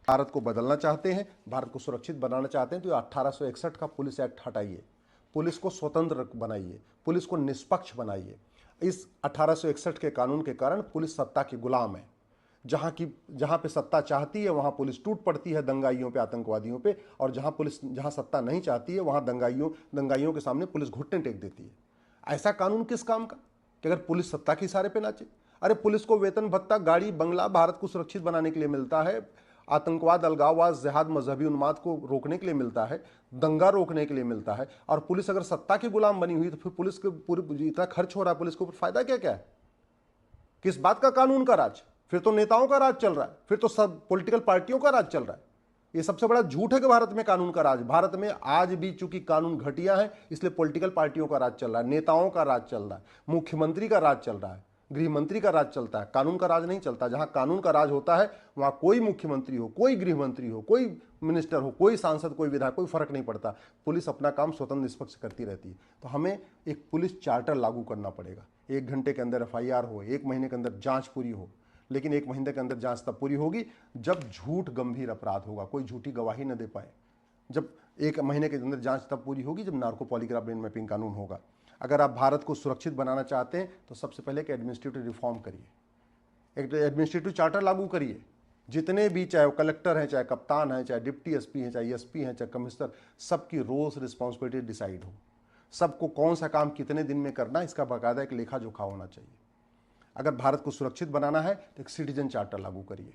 भारत को बदलना चाहते हैं, भारत को सुरक्षित बनाना चाहते हैं तो 1861 का पुलिस एक्ट हटाइए, पुलिस को स्वतंत्र बनाइए, पुलिस को निष्पक्ष बनाइए। इस 1861 के कानून के कारण पुलिस सत्ता की गुलाम है। जहां पे सत्ता चाहती है वहां पुलिस टूट पड़ती है दंगाइयों पे, आतंकवादियों पे, और जहां सत्ता नहीं चाहती है वहां दंगाइयों के सामने पुलिस घुटने टेक देती है। ऐसा कानून किस काम का कि अगर पुलिस सत्ता के इशारे पे नाचे? अरे पुलिस को वेतन भत्ता, गाड़ी बंगला भारत को सुरक्षित बनाने के लिए मिलता है, आतंकवाद, अलगाववाद, जिहाद, मजहबी उन्माद को रोकने के लिए मिलता है, दंगा रोकने के लिए मिलता है। और पुलिस अगर सत्ता की गुलाम बनी हुई तो फिर पुलिस के पूरे इतना खर्च हो रहा है पुलिस के ऊपर, फायदा क्या क्या है? किस बात का कानून का राज? फिर तो नेताओं का राज चल रहा है, फिर तो सब पॉलिटिकल पार्टियों का राज चल रहा है। ये सबसे बड़ा झूठ है कि भारत में कानून का राज। भारत में आज भी चूंकि कानून घटिया है इसलिए पॉलिटिकल पार्टियों का राज चल रहा है, नेताओं का राज चल रहा है, मुख्यमंत्री का राज चल रहा है, गृह मंत्री का राज चलता है, कानून का राज नहीं चलता। जहां कानून का राज होता है वहां कोई मुख्यमंत्री हो, कोई गृह मंत्री हो, कोई मिनिस्टर हो, कोई सांसद, कोई विधायक, कोई फर्क नहीं पड़ता। पुलिस अपना काम स्वतंत्र निष्पक्ष करती रहती है। तो हमें एक पुलिस चार्टर लागू करना पड़ेगा। 1 घंटे के अंदर FIR हो, 1 महीने के अंदर जांच पूरी हो। लेकिन 1 महीने के अंदर जांच तब पूरी होगी जब झूठ गंभीर अपराध होगा, कोई झूठी गवाही न दे पाए। जब 1 महीने के अंदर जांच तब पूरी होगी जब नार्को पॉलीग्राफ ब्रेन मैपिंग कानून होगा। अगर आप भारत को सुरक्षित बनाना चाहते हैं तो सबसे पहले एक एडमिनिस्ट्रेटिव रिफॉर्म करिए, एक एडमिनिस्ट्रेटिव चार्टर लागू करिए। जितने भी, चाहे वो कलेक्टर हैं, चाहे कप्तान हैं, चाहे डिप्टी SP हैं, चाहे SP हैं, चाहे कमिश्नर, सबकी रोल्स रिस्पॉन्सिबिलिटी डिसाइड हो। सबको कौन सा काम कितने दिन में करना है इसका बाकायदा एक लेखा जोखा होना चाहिए। अगर भारत को सुरक्षित बनाना है तो एक सिटीजन चार्टर लागू करिए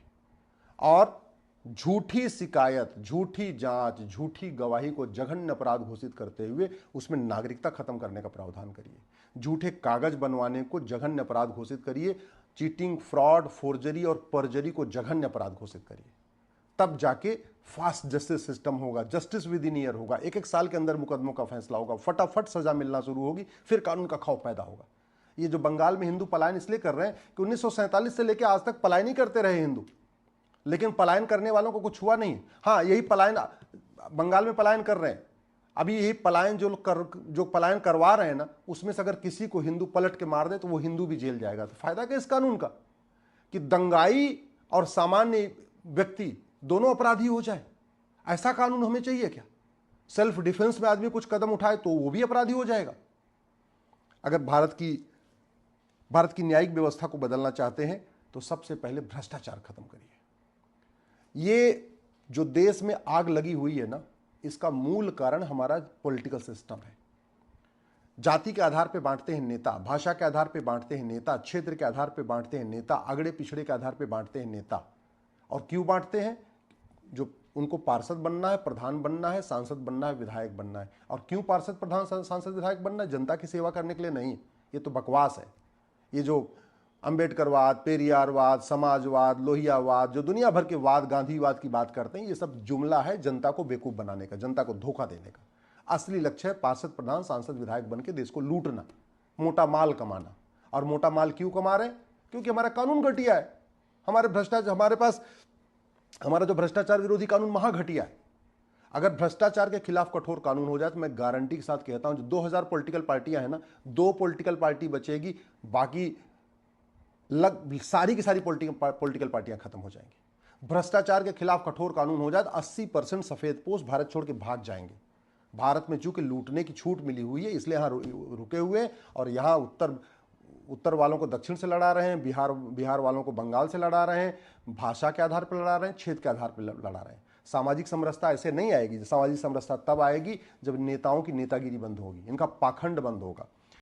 और झूठी शिकायत, झूठी जांच, झूठी गवाही को जघन्य अपराध घोषित करते हुए उसमें नागरिकता खत्म करने का प्रावधान करिए। झूठे कागज बनवाने को जघन्य अपराध घोषित करिए। चीटिंग, फ्रॉड, फोर्जरी और परजरी को जघन्य अपराध घोषित करिए। तब जाके फास्ट जस्टिस सिस्टम होगा, जस्टिस विद इन ईयर होगा, 1-1 साल के अंदर मुकदमों का फैसला होगा, फटाफट सजा मिलना शुरू होगी, फिर कानून का खौफ पैदा होगा। ये जो बंगाल में हिंदू पलायन इसलिए कर रहे हैं कि 1947 से लेकर आज तक पलायन ही करते रहे हिंदू, लेकिन पलायन करने वालों को कुछ हुआ नहीं। हाँ, यही पलायन बंगाल में पलायन कर रहे हैं। अभी यही पलायन जो पलायन करवा रहे हैं ना, उसमें से अगर किसी को हिंदू पलट के मार दे तो वो हिंदू भी जेल जाएगा। तो फायदा क्या इस कानून का कि दंगाई और सामान्य व्यक्ति दोनों अपराधी हो जाए? ऐसा कानून हमें चाहिए क्या? सेल्फ डिफेंस में आदमी कुछ कदम उठाए तो वो भी अपराधी हो जाएगा। अगर भारत की न्यायिक व्यवस्था को बदलना चाहते हैं तो सबसे पहले भ्रष्टाचार खत्म करिए। ये जो देश में आग लगी हुई है ना, इसका मूल कारण हमारा पॉलिटिकल सिस्टम है। जाति के आधार पे बांटते हैं नेता, भाषा के आधार पे बांटते हैं नेता, क्षेत्र के आधार पे बांटते हैं नेता, अगड़े पिछड़े के आधार पे बांटते हैं नेता। और क्यों बांटते हैं? जो उनको पार्षद बनना है, प्रधान बनना है, सांसद बनना है, विधायक बनना है। और क्यों पार्षद, प्रधान, सांसद, विधायक बनना है? जनता की सेवा करने के लिए नहीं। ये तो बकवास है। ये जो अंबेडकरवाद, पेरियारवाद, समाजवाद, लोहियावाद, जो दुनिया भर के वाद, गांधीवाद की बात करते हैं, ये सब जुमला है जनता को बेवकूफ बनाने का, जनता को धोखा देने का। असली लक्ष्य है पार्षद, प्रधान, सांसद, विधायक बन के देश को लूटना, मोटा माल कमाना। और मोटा माल क्यों कमा रहे हैं? क्योंकि हमारा कानून घटिया है। हमारा जो भ्रष्टाचार विरोधी कानून महाघटिया है। अगर भ्रष्टाचार के खिलाफ कठोर कानून हो जाए तो मैं गारंटी के साथ कहता हूं जो 2000 पॉलिटिकल पार्टियां हैं ना, 2 पॉलिटिकल पार्टी बचेगी, बाकी सारी की सारी पॉलिटिकल पार्टियां खत्म हो जाएंगी। भ्रष्टाचार के खिलाफ कठोर कानून हो जाए तो 80% सफेदपोश भारत छोड़ के भाग जाएंगे। भारत में चूंकि लूटने की छूट मिली हुई है इसलिए यहां रुके हुए, और यहां उत्तर वालों को दक्षिण से लड़ा रहे हैं, बिहार वालों को बंगाल से लड़ा रहे हैं, भाषा के आधार पर लड़ा रहे हैं, क्षेत्र के आधार पर लड़ा रहे हैं। सामाजिक समरसता ऐसे नहीं आएगी। सामाजिक समरसता तब आएगी जब नेताओं की नेतागिरी बंद होगी, इनका पाखंड बंद होगा।